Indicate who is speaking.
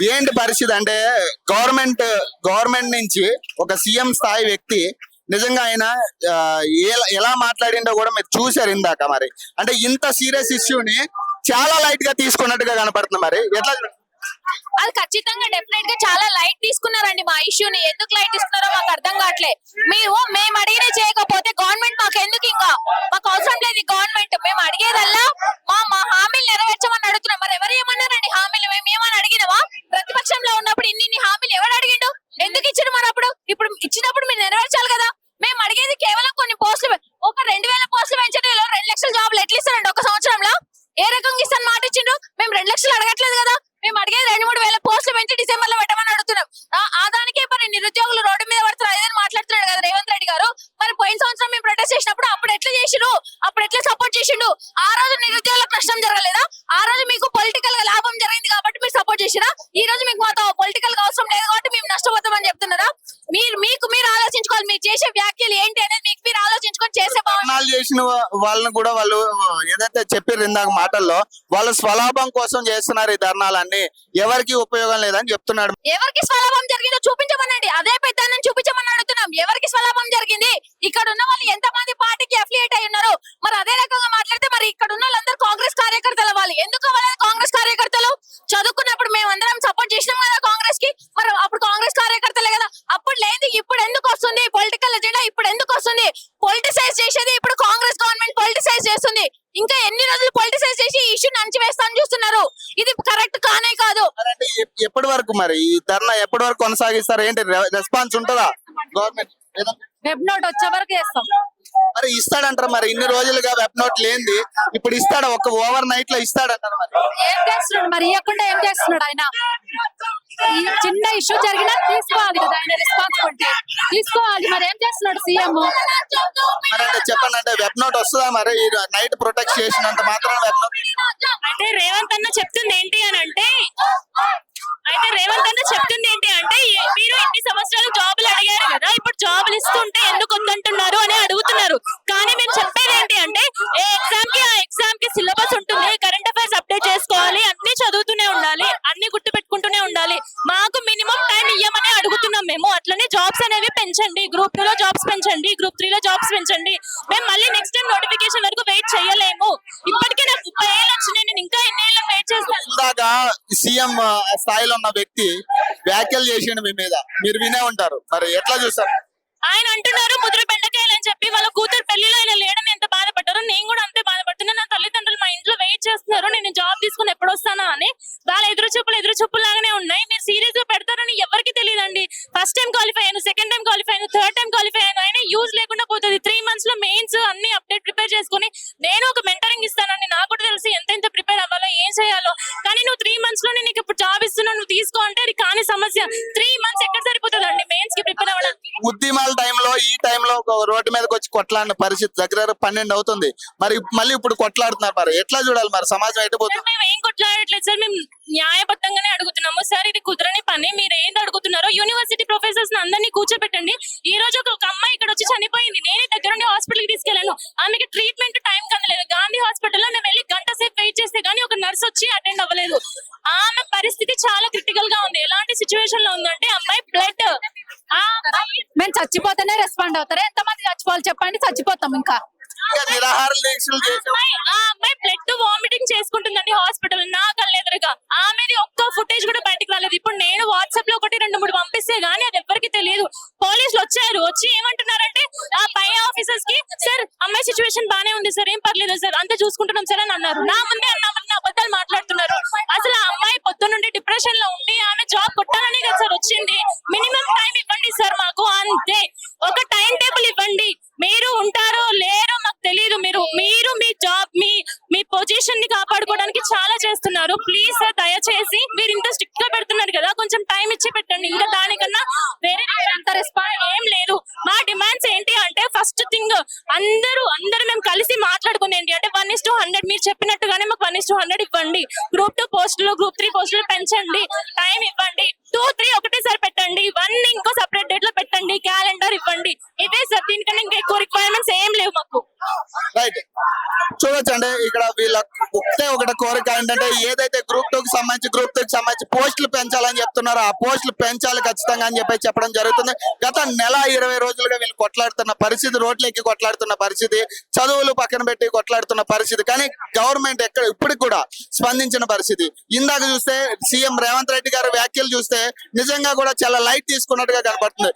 Speaker 1: ఏంటి పరిస్థితి అంటే గవర్నమెంట్ నుంచి ఒక సీఎం స్థాయి వ్యక్తి నిజంగా ఆయన ఎలా మాట్లాడిండో కూడా మీరు చూసారు ఇందాక. మరి అంటే ఇంత సీరియస్ ఇష్యూని చాలా లైట్ గా తీసుకున్నట్టుగా కనపడుతుంది. మరి ఎట్లా?
Speaker 2: అది ఖచ్చితంగా డెఫినెట్ గా చాలా లైట్ తీసుకున్నారండి. మా ఇష్యూని ఎందుకు లైట్ ఇస్తున్నారో మాకు అర్థం కావట్లేదు. మేము అడిగిన చేయకపోతే గవర్నమెంట్ మాకు ఎందుకు, ఇంకా మాకు అవసరం లేదు గవర్నమెంట్. మేము అడిగేదల్లా మా హామీలు నెరవేర్చమని అడుగుతున్నాం. మరి ఎవరు ఏమన్నారండి హామీలు? మేము ఏమని అడిగినవా? ప్రతిపక్షంలో ఉన్నప్పుడు ఇన్ని హామీలు ఎవరు అడిగిండు? ఎందుకు ఇచ్చారు? మరి ఇప్పుడు ఇచ్చినప్పుడు మీరు నెరవేర్చాలి కదా. మేము అడిగేది కేవలం కొన్ని పోస్టులు, ఒక 2000 పోస్టులు పెంచడంలో 2 లక్షల జాబులు ఎట్లా ఇస్తారండి ఒక సంవత్సరంలో? ఏ రకంగా ఇస్తాను మాట ఇచ్చిండు? మేము 2 లక్షలు అడగట్లేదు కదా. మేము అడిగేది 2-3 వేల పోస్టులు పెంచి డిసెంబర్ లో పెట్టమని అడుగుతున్నాం. ఆ దానికే మరి నిరుద్యోగులు రోడ్డు మీద పడుతున్నారు ఏదని మాట్లాడుతున్నాడు కదా రేవంత్ రెడ్డి గారు. మరి పోయిన సంవత్సరం మేము ప్రొటెస్ట్ చేసినప్పుడు అప్పుడు ఎట్లా చేసిండు? అప్పుడు ఎట్లా సపోర్ట్ చేసిండు? ఆ రోజు నిరుద్యోగులకు నష్టం జరగలేదా? ఆ రోజు మీకు పొలిటికల్ గా లాభం జరిగింది కాబట్టి మీరు సపోర్ట్ చేసిరా? ఈ రోజు మీకు మాతో పొలిటికల్ గా అవసరం లేదు కాబట్టి మేము నష్టపోతామని చెప్తున్నారా? మీరు ఆలోచించుకోవాలి. మీరు చేసే వ్యాఖ్యలు ఏంటి అనేది మీరు ఆలోచించుకొని చేసే
Speaker 1: చేసిన వాళ్ళని కూడా వాళ్ళు ఏదైతే చెప్పారు ఇందాక మాటల్లో, వాళ్ళు స్వలాభం కోసం చేస్తున్నారు ఈ ధర్నాలన్నీ, ఎవరికి ఉపయోగం లేదని చెప్తున్నాడు.
Speaker 2: ఎవరికి స్వలాభం జరిగిందో చూపించమనండి. అదే పెద్దాన్ని చూపించమని అడుగుతున్నాం. ఎవరికి స్వలాభం జరిగింది? ఇక్కడ ఉన్న వాళ్ళు ఎంతమంది పార్టీకి అఫిలియేట్ అయి ఉన్నారు? మరి అదే రకంగా మాట్లాడితే మరి ఇక్కడ ఉన్న వాళ్ళందరూ కాంగ్రెస్ కార్యకర్తలు అవ్వాలి. ఎందుకు అవ్వలేదు కాంగ్రెస్ కార్యకర్తలు? చదువుకున్నప్పుడు మేము అందరం సపోర్ట్ చేసినాం కదా కాంగ్రెస్ కి. మరి అప్పుడు కాంగ్రెస్ కార్యకర్తలే కదా. అప్పుడు లేదు ఇప్పుడు ఎందుకు వస్తుంది పొలిటికల్ ఎజెండా? ఇప్పుడు ఎందుకు వస్తుంది? పొలిటిసైజ్ చేసేది ఇప్పుడు కాంగ్రెస్ గవర్నమెంట్ పొలిటిసైజ్ చేస్తుంది. ఇంకా ఎన్ని రోజులు పొలిటిసైజ్ చేసి ఈ ఇష్యూ నంచివేస్తాను చూస్తున్నారు. ఇది కరెక్ట్ కానే కాదు.
Speaker 1: ఎప్పటి వరకు మరి ఈ ధర్నా ఎప్పటి వరకు కొనసాగిస్తారు? ఏంటి రెస్పాన్స్ ఉంటుందా గవర్నమెంట్?
Speaker 2: వెబ్ నోట్ వచ్చే వరకు చేస్తాం.
Speaker 1: మరి ఇస్తాడంటారు. మరి ఇన్ని రోజులుగా వెబ్ నోట్ లేనిది ఇప్పుడు ఇస్తాడు, ఒక ఓవర్ నైట్ లో ఇస్తాడంటారు. మరి
Speaker 2: ఏం చేస్తున్నాడు? మరి ఇవ్వకుండా ఏం చేస్తున్నాడు ఆయన? ఈ చిన్న ఇష్యూ జరిగినా తీసుకోవాలి కదా ఆయన రెస్పాన్సిబిలిటీ తీసుకోవాలి. మరి ఏం చేస్తున్నాడు సీఎం?
Speaker 1: మరి అంటే చెప్పండి, అంటే వెబ్ నోట్ వస్తుందా? మరి నైట్ ప్రొటెక్ట్ చేసినంత మాత్రం వెబ్ నోట్
Speaker 2: అంటే రేవంత్ అన్న చెప్తుంది ఏంటి అని అంటే మీరు ఇన్ని సంవత్సరాలు జాబులు అడిగారు కదా, ఇప్పుడు జాబులు ఇస్తుంటే ఎందుకు వద్దంటున్నారు అని అడుగుతున్నారు. కానీ మేము చెప్పేది ఏంటి అంటే ఏ ఎగ్జామ్ కి సిలబస్ ఉంటుంది, కరెంట్ అఫైర్స్ అప్డేట్ చేసుకోవాలి, అన్ని చదువుతూనే ఉండాలి, అన్ని గుర్తు పెట్టుకుంటూనే ఉండాలి. మాకు మినిమం టైం ఇవ్వమని అడుగుతున్నాం మేము. అట్లనే జాబ్స్ అనేవి పెంచండి, గ్రూప్ 2 లో జాబ్స్ పెంచండి, గ్రూప్ 3 లో జాబ్స్ పెంచండి. మేము మళ్ళీ నెక్స్ట్ టైం నోటిఫికేషన్ వరకు వెయిట్ చేయలేము. ఇప్పటికే నాకు 30 ఏళ్ళు వచ్చినాయి, నేను ఇంకా ఎన్ని ఏళ్ళు వెయిట్ చేస్తాను?
Speaker 1: ఇందాక సీఎం స్థాయిలో ఉన్న వ్యక్తి వ్యాఖ్యలు చేసిండు మీ మీద, మీరు వినే ఉంటారు. మరి ఎట్లా చూస్తారు?
Speaker 2: ఆయన అంటున్నారు ముద్ర బెండకాయలు అని చెప్పి. వాళ్ళ కూతురు పెళ్లిలో ఆయన లేడని ఎంత బాధపడ్డారో నేను కూడా అంతే బాధపడుతున్నా. నా తల్లిదండ్రులు మా ఇంట్లో వెయిట్ చేస్తున్నారు నేను జాబ్ తీసుకుని ఎప్పుడు వస్తానా అని. వాళ్ళ ఎదురు చూపులు లాగానే ఉన్నాయి. మీరు సీరియస్ గా పెడతారని ఎవరికి తెలియదండి. ఫస్ట్ టైం క్వాలిఫై అయ్యాను, సెకండ్ టైం క్వాలిఫై అయ్యాను, థర్డ్ టైం క్వాలిఫై అయ్యాను. అయినా యూజ్ లేకుండా పోతుంది. 3 months లో మెయిన్స్ అన్ని అప్డేట్ ప్రిపేర్ చేసుకుని నేను ఒక మెంటరింగ్ ఇస్తానండి. నాకు కూడా తెలిసి ఎంత ప్రిపేర్ అవ్వాలో ఏం చేయాలో. కానీ నువ్వు 3 months లోనే నీకు ఇప్పుడు జాబ్ ఇస్తున్నావు, నువ్వు తీసుకో అంటే అది కాని సమస్య. 3 months ఎక్కడ సరిపోతుందండి మెయిన్స్ కి ప్రిపేర్ అవ్వడానికి?
Speaker 1: ఉద్యమాల టైంలో ఈ టైంలో రోడ్డు మీదకి వచ్చి కొట్లాడిన పరిస్థితి దగ్గర 12 అవుతుంది. మరి మళ్ళీ ఇప్పుడు కొట్లాడుతున్నారు. మరి ఎట్లా చూడాలి? మరి సమాజం ఎటుపోతుంది?
Speaker 2: మేము ఏం కొట్లాడట్లేదు సార్, మేము న్యాయబద్ధంగానే అడుగుతున్నాము సార్. ఇది కుదరని పని. మీరు ఏది అడుగుతున్నారో యూనివర్సిటీ ప్రొఫెసర్స్ అందరినీ కూర్చోబెట్టండి. ఈ రోజు ఒక అమ్మాయి ఇక్కడ వచ్చి చనిపోయింది, నేనే దగ్గరుండి హాస్పిటల్ కి తీసుకెళ్లాను. ఆమెకి ట్రీట్మెంట్ టైం కనలేదు. గాంధీ హాస్పిటల్ లో మేము వెళ్ళి గంట సేపు వెయిట్ చేస్తే గానీ ఒక నర్స్ వచ్చి అటెండ్ అవ్వలేదు. ఆమె పరిస్థితి చాలా క్రిటికల్ గా ఉంది. ఎలాంటి సిచ్యువేషన్ లో ఉందంటే అమ్మాయి బ్లడ్, మేము చచ్చిపోతేనే రెస్పాండ్ అవుతారు. ఎంతమంది చచ్చిపోవాలి చెప్పండి? చచ్చిపోతాం. ఇంకా
Speaker 1: నిరాహార దీక్షలు
Speaker 2: ఆ అమ్మాయి బ్లడ్ వామిటింగ్ చేసుకుంటుందండి హాస్పిటల్ నా కళ్ళ ఎదురుగా. ఆమెది ఒక్క ఫుటేజ్ కూడా బయటకు రాలేదు. ఇప్పుడు నేను వాట్సాప్ లో 1-2-3 పంపిస్తే గానీ అది ఎవరికి తెలియదు. పోలీసులు వచ్చి ఏమంటున్నారంటే ఆ పై ఆఫీసర్స్ కి, సార్ అమ్మాయి సిచ్యువేషన్ బానే ఉంది సార్, ఏం పర్లేదు సార్, అంతా చూసుకుంటున్నాం సార్ అని అన్నారు. నా ముందే అన్నామని అబద్ధాలు మాట్లాడుతున్నారు. అసలు ఆ అమ్మాయి పొద్దు నుండి డిప్రెషన్ లో ఉండి ఆమె జాబ్ కొట్టాలని కదా సార్ వచ్చింది. మినిమం టైం ఇవ్వండి సార్ మాకు, అంతే. ఒక టైం టేబుల్ ఇవ్వండి. మీరు ఉంటారో లేరో మాకు తెలియదు. మీరు మీ జాబ్ మీ పొజిషన్ ని కాపాడుకోవడానికి చాలా చేస్తున్నారు. ప్లీజ్ సార్ దయచేసి, మీరు ఇంత స్ట్రిక్ట్ గా పెడుతున్నారు కదా, కొంచెం టైం ఇచ్చి పెట్టండి. ఇంకా దానికన్నా వేరే అంత రెస్పాన్స్ ఏం లేదు. మా డిమాండ్స్ ఏంటి అంటే ఫస్ట్ థింగ్ అందరూ మేము కలిసి మాట్లాడుకుంది ఏంటి అంటే 1:100 మీరు చెప్పినట్టుగానే మాకు 1:100 ఇవ్వండి. గ్రూప్ 2 పోస్టులు, గ్రూప్ 3 పోస్టులు పెంచండి, టైం ఇవ్వండి. 2, 3 ఒకటేసారి పెట్టండి, 1 ఇంకో సెపరేట్ డేట్ లో పెట్టండి, క్యాలెండర్ ఇవ్వండి. ఇదే సార్, దీనికన్నా ఇంకా ఎక్కువ రిక్వైర్మెంట్స్ ఏం లేవు మాకు.
Speaker 1: రైట్. చూడొచ్చండి ఇక్కడ వీళ్ళ ఒకటే కోరిక ఏంటంటే ఏదైతే గ్రూప్ 2 కి సంబంధించి పోస్టులు పెంచాలని చెప్తున్నారో ఆ పోస్టులు పెంచాలి ఖచ్చితంగా అని చెప్పడం జరుగుతుంది. గత నెల 20 రోజులుగా వీళ్ళు కొట్లాడుతున్న పరిస్థితి, రోడ్లెక్కి కొట్లాడుతున్న పరిస్థితి, చదువులు పక్కన పెట్టి కొట్లాడుతున్న పరిస్థితి. కానీ గవర్నమెంట్ ఇప్పటికి కూడా స్పందించిన పరిస్థితి. ఇందాక చూస్తే సీఎం రేవంత్ రెడ్డి గారి వ్యాఖ్యలు చూస్తే నిజంగా కూడా చాలా లైట్ తీసుకున్నట్టుగా కనపడుతుంది.